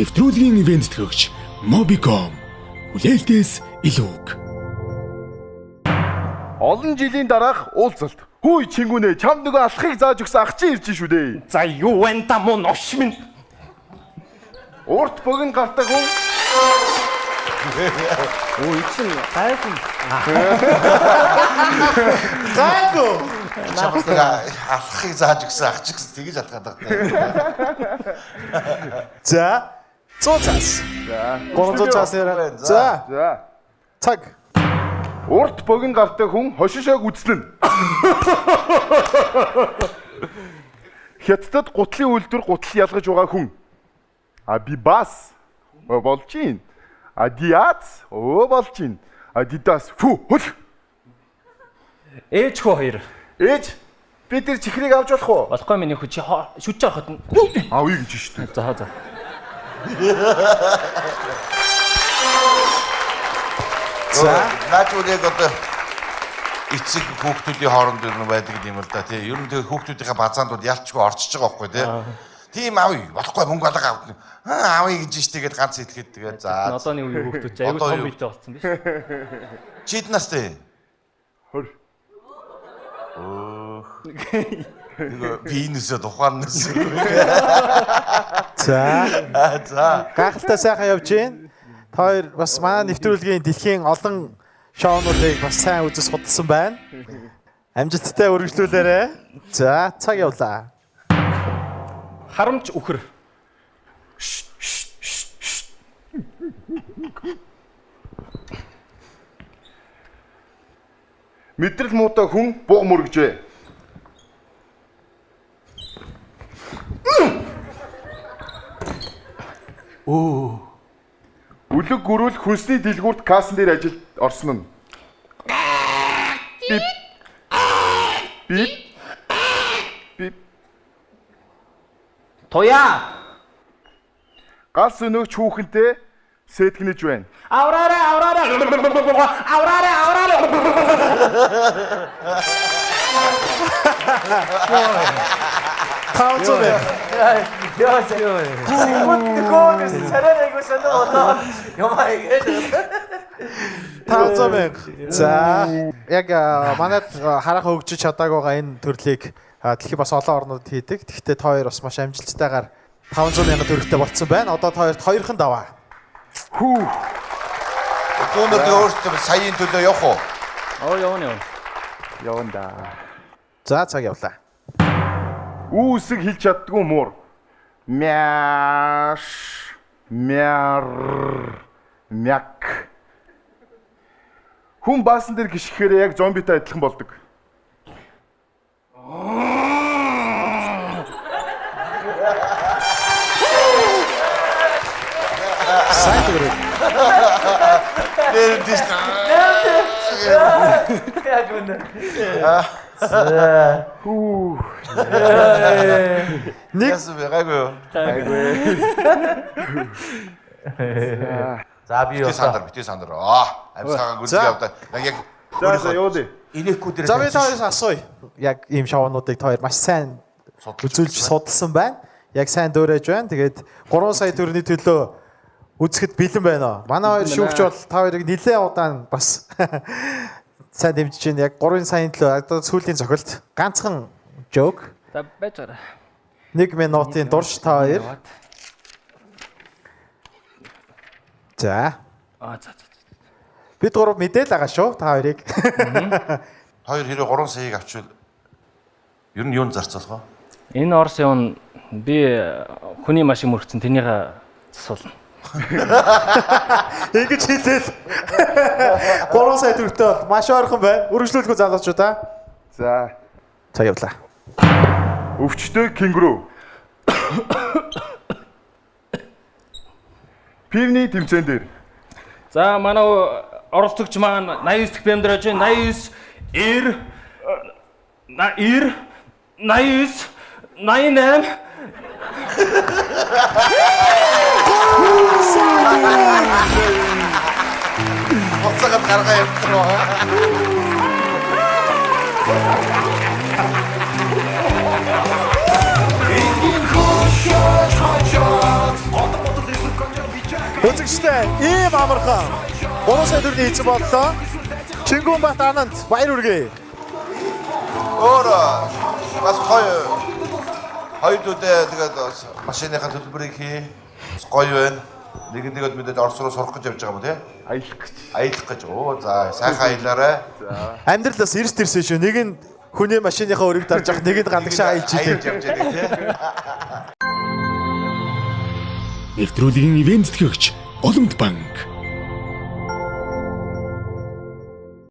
нэвтрүүлгийн ивент төлөгч Mobicom хүлээлтээс илүүг. Олон жилийн дараах уулзалт. Хүй чингүнэ чам нөгөө алхахыг зааж өгсөн ах чинь ирж шүү дээ. За юу вэ та мөн ош минь. Урт богино гартаа хүн. Оо ичин гайгүй. Гайгүй. Чамд алхахыг зааж өгсөн ах чинь тэгэж алхаад байгаа. За 100 цаас. За 300 цаас яриа. За. За. Цаг. Урт богино гартаа хүн хошишоог үзлэн. Хятадд гутлын үйлдвэр гутал ялгаж байгаа хүн. А би бас болж гин. А диац болж гин. А дидас фу хөл. Ээж хөө хоёр. Ээж би тэр чихрийг авч болох уу? Болохгүй миний хүч шүтж ороход. Авъя гэж шүү дээ. За за. За наач үрийг одоо эцэг хүүхдүүдийн хооронд юу байдаг юм л да тий. Ер нь тэгээ хүүхдүүдийнхээ базаандууд ялчгүй орчиж байгаа байхгүй тий. Тийм авъя. Болохгүй мөнгө алга авах. Авъя гэж ш тэгээд ганц итгэхэд тэгээд за. Одооны үеийн хүүхдүүд аягүй том биетэй болсон биз. Чид настай. Хөр. Пинүсэ тухайнаас. За. Гайхалтай сайхан явж гин. Та хоёр бас манай нэвтрүүлгийн дэлхийн олон шоунуудыг бас сайн үзэж судалсан байна. Амжилттай үргэлжлүүлээрэй. За, цаг явлаа. Харамч үхэр. Мэдрэл муутай хүн буг мөргөжээ. Үлэг гөрүүл хүнсний дэлгүүрт кассан дээр ажилд орсон нь. Бип. Бип. Бип. Тоя. Галс өнөөгч хүүхэнтэй сэтгнэж байна. Авраарай. 500. Гүгөөс царайгоо санаа ямаа ингэж 500. За, яг манайд харах хөгжиж чадаагүй байгаа энэ төрлийг дэлхийн бас олон орнууд хийдэг. Тэгэхдээ та хоёр бас маш амжилттайгаар 500,000 төгрөгтэй болцсон байна. Одоо та хоёрт хоёрхан даваа. Түүнүүд өөрсдөө саяын төлөө явах уу? Явна. Явна да. За, цаг явлаа. Үүсэг хэлж чаддгүй муур. Мяш. Мяр. Мяк. Хүн баасан дээр гიშгэхээр яг зомбитай адилхан болдог. Сайн төгрөг. яг үнэ. Нэг Гайгүй юу? За би Битээ сандар. Амьсгаагаа гүнзгий явдаа. Яг За юу дээ. инехгүй дээр. За би та хоёроос асууя. Яг ийм шоунуудыг та хоёр маш сайн үзүүлж судалсан байна. Яг сайн дөөрэж байна. Тэгээд 3 сая төгрөгийн төлөө үзэхэд бэлэн байна. Манай хоёр шүүгч бол та хоёрыг нэлээд удаан бас сайн дэмжиж байна. Яг 3 саяын төлөө одоо сүүлийн цохилт ганцхан жок. За байж байгаа. 1 минутын дурш та хоёр. За. За. Бид гурав мэдээл байгаа шүү та хоёрыг. Хоёр хэрэг 3 саяыг авчвал ер нь юунд зарцуулах вэ? Энэ Орос явна би хүний машин мөрөгцөн тэрнийг засуулна. Ингэж хэлээл. 3 сая төгрөгтэй бол маш ойрхон байна. Үргэлжлүүлэхгүй залуучуудаа. За. Цаг явлаа. Өвчтөй кенгуру. Пивний тэмцээн дээр. За манай оролцогч маань 89 дэх бэмдэр ажин 89 99 98 Хоцоогод гаргаа явуулсан. Гайхамштай ийм амархан 3 сая төгрөгийн эзэн боллоо. Чингүнбат Ананд баяр хүргэе. Өөрөө бас хоёр үдэ тэгээд машиныхаа төлбөрийг хий. Гоё байна. Нэгэндээ мэдээд Орос руу сурах гэж явж байгаа юм тий? Аялах гэж. Аялах гэж. Оо за сайхан аялаарай. Амьдралаас эрс тэрсэн шүү. Нэг нь хүний машиныхаа өрийг дарж явах, нэг нь гандагшаа аялж Аялж идэв. явж байгаа тий? Нэвтрүүлгийн ивент тэтгэгч Олонт банк